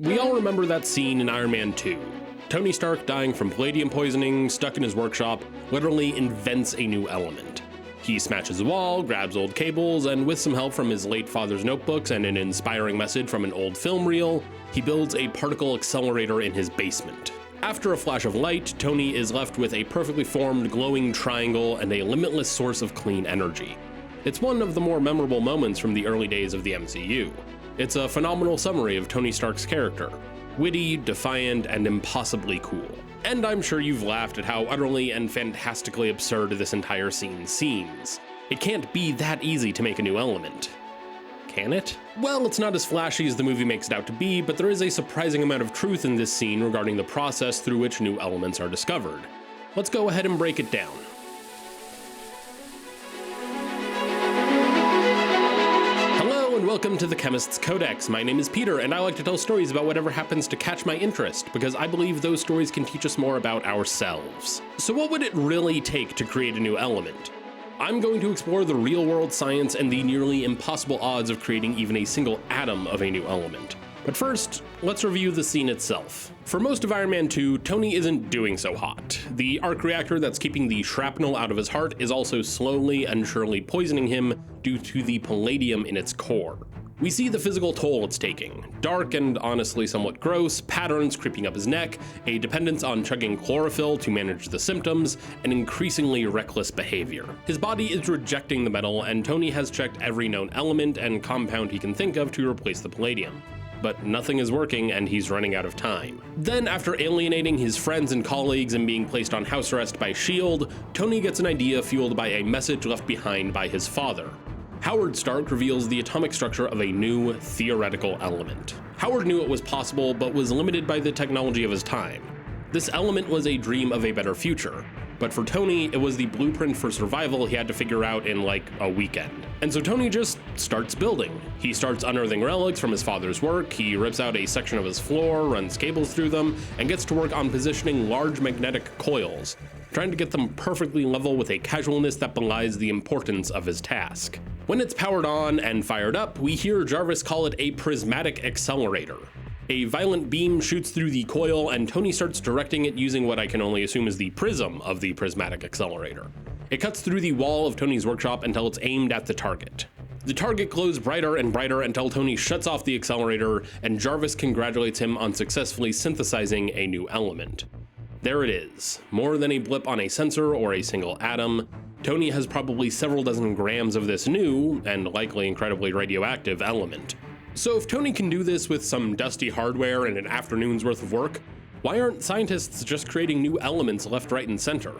We all remember that scene in Iron Man 2. Tony Stark, dying from palladium poisoning, stuck in his workshop, literally invents a new element. He smashes a wall, grabs old cables, and with some help from his late father's notebooks and an inspiring message from an old film reel, he builds a particle accelerator in his basement. After a flash of light, Tony is left with a perfectly formed glowing triangle and a limitless source of clean energy. It's one of the more memorable moments from the early days of the MCU. It's a phenomenal summary of Tony Stark's character. Witty, defiant, and impossibly cool. And I'm sure you've laughed at how utterly and fantastically absurd this entire scene seems. It can't be that easy to make a new element. Can it? Well, it's not as flashy as the movie makes it out to be, but there is a surprising amount of truth in this scene regarding the process through which new elements are discovered. Let's go ahead and break it down. And welcome to the Chemist's Codex. My name is Peter, and I like to tell stories about whatever happens to catch my interest, because I believe those stories can teach us more about ourselves. So what would it really take to create a new element? I'm going to explore the real-world science and the nearly impossible odds of creating even a single atom of a new element. But first, let's review the scene itself. For most of Iron Man 2, Tony isn't doing so hot. The arc reactor that's keeping the shrapnel out of his heart is also slowly and surely poisoning him due to the palladium in its core. We see the physical toll it's taking. Dark and honestly somewhat gross, patterns creeping up his neck, a dependence on chugging chlorophyll to manage the symptoms, and increasingly reckless behavior. His body is rejecting the metal, and Tony has checked every known element and compound he can think of to replace the palladium. But nothing is working and he's running out of time. Then, after alienating his friends and colleagues and being placed on house arrest by S.H.I.E.L.D., Tony gets an idea fueled by a message left behind by his father. Howard Stark reveals the atomic structure of a new, theoretical element. Howard knew it was possible, but was limited by the technology of his time. This element was a dream of a better future. But for Tony, it was the blueprint for survival he had to figure out in like a weekend. And so Tony just starts building. He starts unearthing relics from his father's work, he rips out a section of his floor, runs cables through them, and gets to work on positioning large magnetic coils, trying to get them perfectly level with a casualness that belies the importance of his task. When it's powered on and fired up, we hear Jarvis call it a prismatic accelerator. A violent beam shoots through the coil, and Tony starts directing it using what I can only assume is the prism of the prismatic accelerator. It cuts through the wall of Tony's workshop until it's aimed at the target. The target glows brighter and brighter until Tony shuts off the accelerator, and Jarvis congratulates him on successfully synthesizing a new element. There it is. More than a blip on a sensor or a single atom, Tony has probably several dozen grams of this new, and likely incredibly radioactive, element. So if Tony can do this with some dusty hardware and an afternoon's worth of work, why aren't scientists just creating new elements left, right, and center?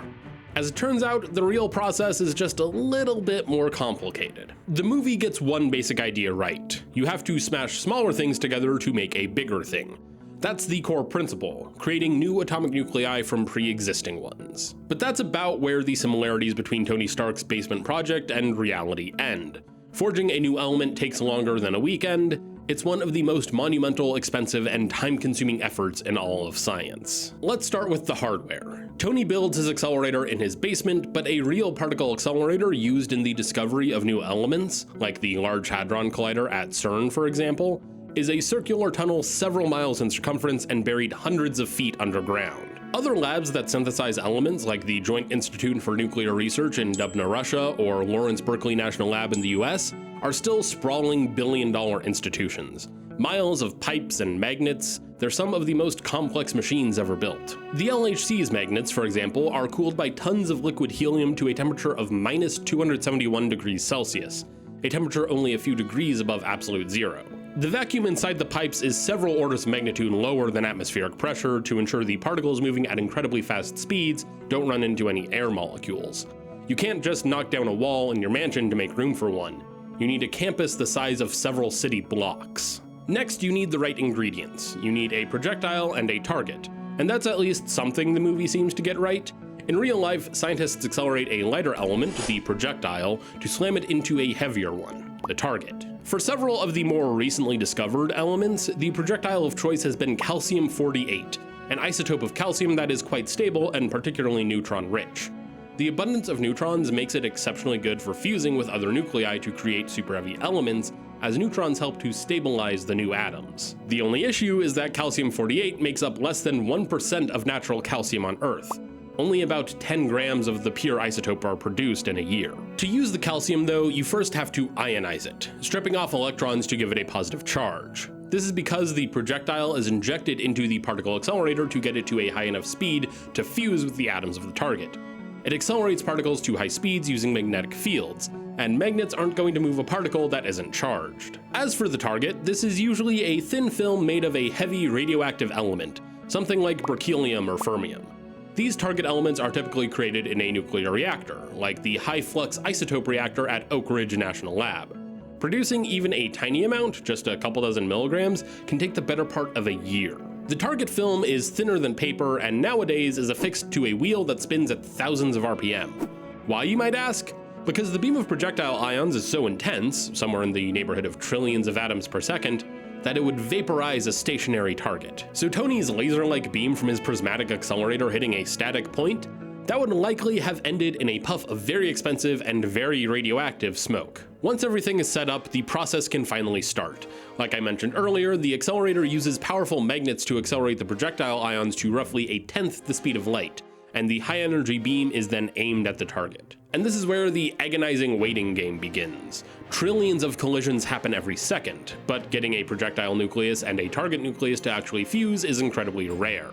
As it turns out, the real process is just a little bit more complicated. The movie gets one basic idea right. You have to smash smaller things together to make a bigger thing. That's the core principle, creating new atomic nuclei from pre-existing ones. But that's about where the similarities between Tony Stark's basement project and reality end. Forging a new element takes longer than a weekend. It's one of the most monumental, expensive, and time-consuming efforts in all of science. Let's start with the hardware. Tony builds his accelerator in his basement, but a real particle accelerator used in the discovery of new elements, like the Large Hadron Collider at CERN for example, is a circular tunnel several miles in circumference and buried hundreds of feet underground. Other labs that synthesize elements, like the Joint Institute for Nuclear Research in Dubna, Russia, or Lawrence Berkeley National Lab in the US, are still sprawling billion-dollar institutions. Miles of pipes and magnets, they're some of the most complex machines ever built. The LHC's magnets, for example, are cooled by tons of liquid helium to a temperature of minus 271 degrees Celsius, a temperature only a few degrees above absolute zero. The vacuum inside the pipes is several orders of magnitude lower than atmospheric pressure to ensure the particles moving at incredibly fast speeds don't run into any air molecules. You can't just knock down a wall in your mansion to make room for one. You need a campus the size of several city blocks. Next, you need the right ingredients. You need a projectile and a target. And that's at least something the movie seems to get right. In real life, scientists accelerate a lighter element, the projectile, to slam it into a heavier one, the target. For several of the more recently discovered elements, the projectile of choice has been calcium-48, an isotope of calcium that is quite stable and particularly neutron-rich. The abundance of neutrons makes it exceptionally good for fusing with other nuclei to create super-heavy elements, as neutrons help to stabilize the new atoms. The only issue is that calcium-48 makes up less than 1% of natural calcium on Earth. Only about 10 grams of the pure isotope are produced in a year. To use the calcium though, you first have to ionize it, stripping off electrons to give it a positive charge. This is because the projectile is injected into the particle accelerator to get it to a high enough speed to fuse with the atoms of the target. It accelerates particles to high speeds using magnetic fields, and magnets aren't going to move a particle that isn't charged. As for the target, this is usually a thin film made of a heavy radioactive element, something like berkelium or fermium. These target elements are typically created in a nuclear reactor, like the high-flux isotope reactor at Oak Ridge National Lab. Producing even a tiny amount, just a couple dozen milligrams, can take the better part of a year. The target film is thinner than paper and nowadays is affixed to a wheel that spins at thousands of RPM. Why, you might ask? Because the beam of projectile ions is so intense, somewhere in the neighborhood of trillions of atoms per second, that it would vaporize a stationary target. So Tony's laser-like beam from his prismatic accelerator hitting a static point, that would likely have ended in a puff of very expensive and very radioactive smoke. Once everything is set up, the process can finally start. Like I mentioned earlier, the accelerator uses powerful magnets to accelerate the projectile ions to roughly 1/10 the speed of light, and the high-energy beam is then aimed at the target. And this is where the agonizing waiting game begins. Trillions of collisions happen every second, but getting a projectile nucleus and a target nucleus to actually fuse is incredibly rare.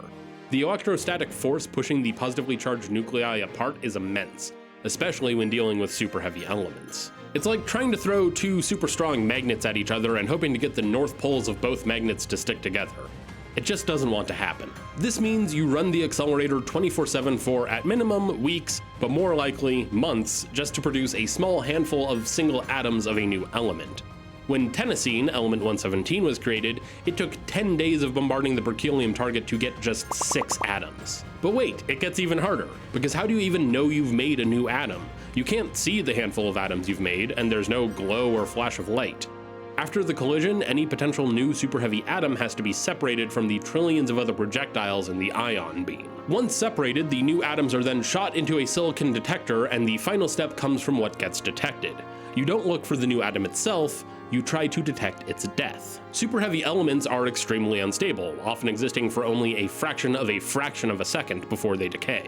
The electrostatic force pushing the positively charged nuclei apart is immense, especially when dealing with super heavy elements. It's like trying to throw two super strong magnets at each other and hoping to get the north poles of both magnets to stick together. It just doesn't want to happen. This means you run the accelerator 24/7 for, at minimum, weeks, but more likely, months, just to produce a small handful of single atoms of a new element. When tennessine, element 117, was created, it took 10 days of bombarding the berkelium target to get just 6 atoms. But wait, it gets even harder, because how do you even know you've made a new atom? You can't see the handful of atoms you've made, and there's no glow or flash of light. After the collision, any potential new super heavy atom has to be separated from the trillions of other projectiles in the ion beam. Once separated, the new atoms are then shot into a silicon detector, and the final step comes from what gets detected. You don't look for the new atom itself, you try to detect its death. Super heavy elements are extremely unstable, often existing for only a fraction of a second before they decay.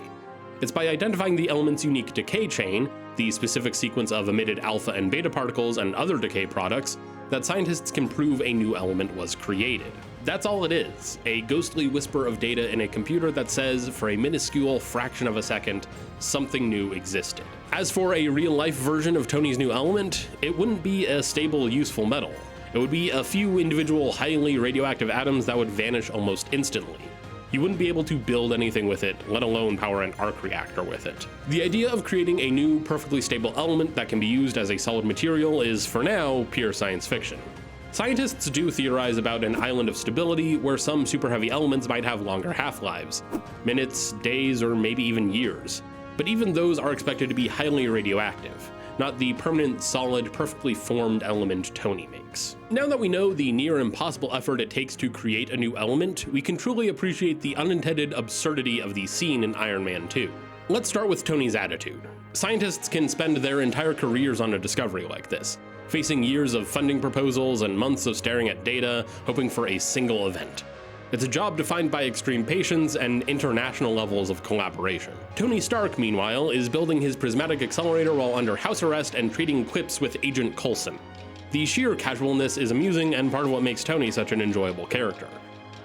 It's by identifying the element's unique decay chain, the specific sequence of emitted alpha and beta particles and other decay products, that scientists can prove a new element was created. That's all it is, a ghostly whisper of data in a computer that says, for a minuscule fraction of a second, something new existed. As for a real-life version of Tony's new element, it wouldn't be a stable, useful metal. It would be a few individual highly radioactive atoms that would vanish almost instantly. You wouldn't be able to build anything with it, let alone power an arc reactor with it. The idea of creating a new, perfectly stable element that can be used as a solid material is, for now, pure science fiction. Scientists do theorize about an island of stability where some super heavy elements might have longer half-lives, minutes, days, or maybe even years. But even those are expected to be highly radioactive, not the permanent, solid, perfectly formed element Tony makes. Now that we know the near impossible effort it takes to create a new element, we can truly appreciate the unintended absurdity of the scene in Iron Man 2. Let's start with Tony's attitude. Scientists can spend their entire careers on a discovery like this, facing years of funding proposals and months of staring at data, hoping for a single event. It's a job defined by extreme patience and international levels of collaboration. Tony Stark, meanwhile, is building his prismatic accelerator while under house arrest and trading quips with Agent Coulson. The sheer casualness is amusing and part of what makes Tony such an enjoyable character.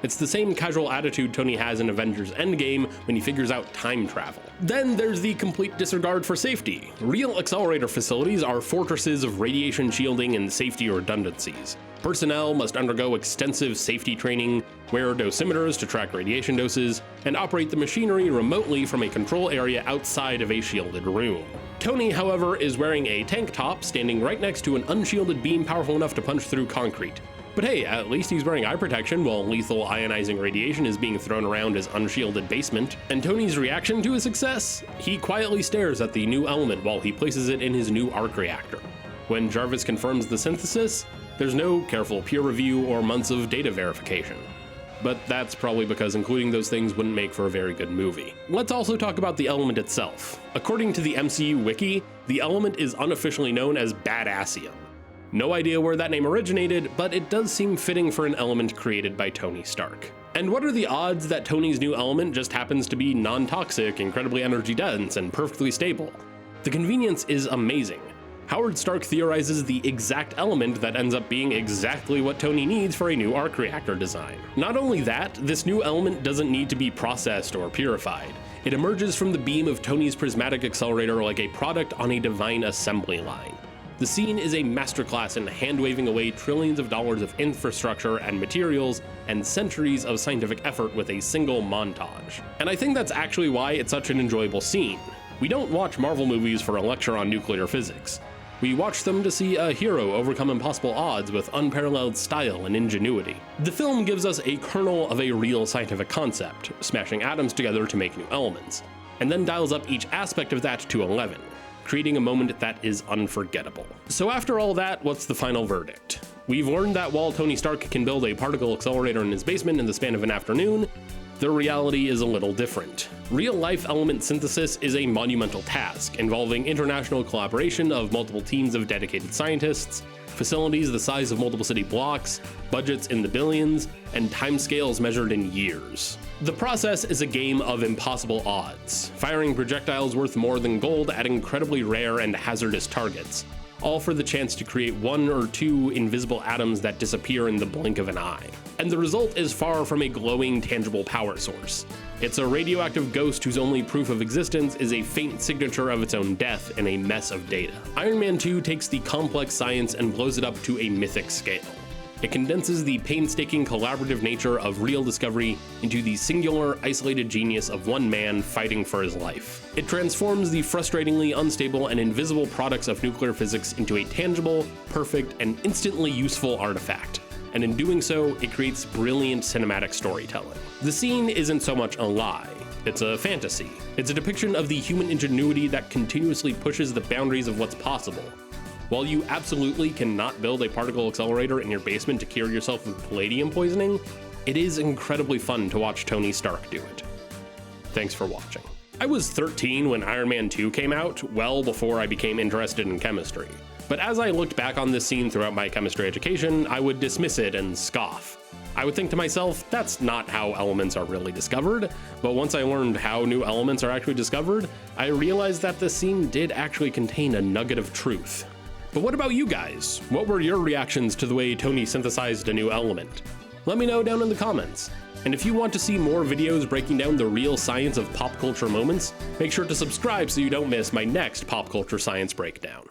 It's the same casual attitude Tony has in Avengers Endgame when he figures out time travel. Then there's the complete disregard for safety. Real accelerator facilities are fortresses of radiation shielding and safety redundancies. Personnel must undergo extensive safety training, wear dosimeters to track radiation doses, and operate the machinery remotely from a control area outside of a shielded room. Tony, however, is wearing a tank top standing right next to an unshielded beam powerful enough to punch through concrete. But hey, at least he's wearing eye protection while lethal ionizing radiation is being thrown around his unshielded basement. And Tony's reaction to his success? He quietly stares at the new element while he places it in his new arc reactor. When Jarvis confirms the synthesis, there's no careful peer review or months of data verification. But that's probably because including those things wouldn't make for a very good movie. Let's also talk about the element itself. According to the MCU wiki, the element is unofficially known as badassium. No idea where that name originated, but it does seem fitting for an element created by Tony Stark. And what are the odds that Tony's new element just happens to be non-toxic, incredibly energy dense, and perfectly stable? The convenience is amazing. Howard Stark theorizes the exact element that ends up being exactly what Tony needs for a new arc reactor design. Not only that, this new element doesn't need to be processed or purified. It emerges from the beam of Tony's prismatic accelerator like a product on a divine assembly line. The scene is a masterclass in hand-waving away trillions of dollars of infrastructure and materials and centuries of scientific effort with a single montage. And I think that's actually why it's such an enjoyable scene. We don't watch Marvel movies for a lecture on nuclear physics. We watch them to see a hero overcome impossible odds with unparalleled style and ingenuity. The film gives us a kernel of a real scientific concept, smashing atoms together to make new elements, and then dials up each aspect of that to 11, creating a moment that is unforgettable. So after all that, what's the final verdict? We've learned that while Tony Stark can build a particle accelerator in his basement in the span of an afternoon, the reality is a little different. Real-life element synthesis is a monumental task, involving international collaboration of multiple teams of dedicated scientists, facilities the size of multiple city blocks, budgets in the billions, and timescales measured in years. The process is a game of impossible odds, firing projectiles worth more than gold at incredibly rare and hazardous targets, all for the chance to create one or two invisible atoms that disappear in the blink of an eye. And the result is far from a glowing, tangible power source. It's a radioactive ghost whose only proof of existence is a faint signature of its own death in a mess of data. Iron Man 2 takes the complex science and blows it up to a mythic scale. It condenses the painstaking collaborative nature of real discovery into the singular, isolated genius of one man fighting for his life. It transforms the frustratingly unstable and invisible products of nuclear physics into a tangible, perfect, and instantly useful artifact. And in doing so, it creates brilliant cinematic storytelling. The scene isn't so much a lie, it's a fantasy. It's a depiction of the human ingenuity that continuously pushes the boundaries of what's possible. While you absolutely cannot build a particle accelerator in your basement to cure yourself of palladium poisoning, it is incredibly fun to watch Tony Stark do it. Thanks for watching. I was 13 when Iron Man 2 came out, well before I became interested in chemistry. But as I looked back on this scene throughout my chemistry education, I would dismiss it and scoff. I would think to myself, that's not how elements are really discovered, but once I learned how new elements are actually discovered, I realized that the scene did actually contain a nugget of truth. But what about you guys? What were your reactions to the way Tony synthesized a new element? Let me know down in the comments. And if you want to see more videos breaking down the real science of pop culture moments, make sure to subscribe so you don't miss my next pop culture science breakdown.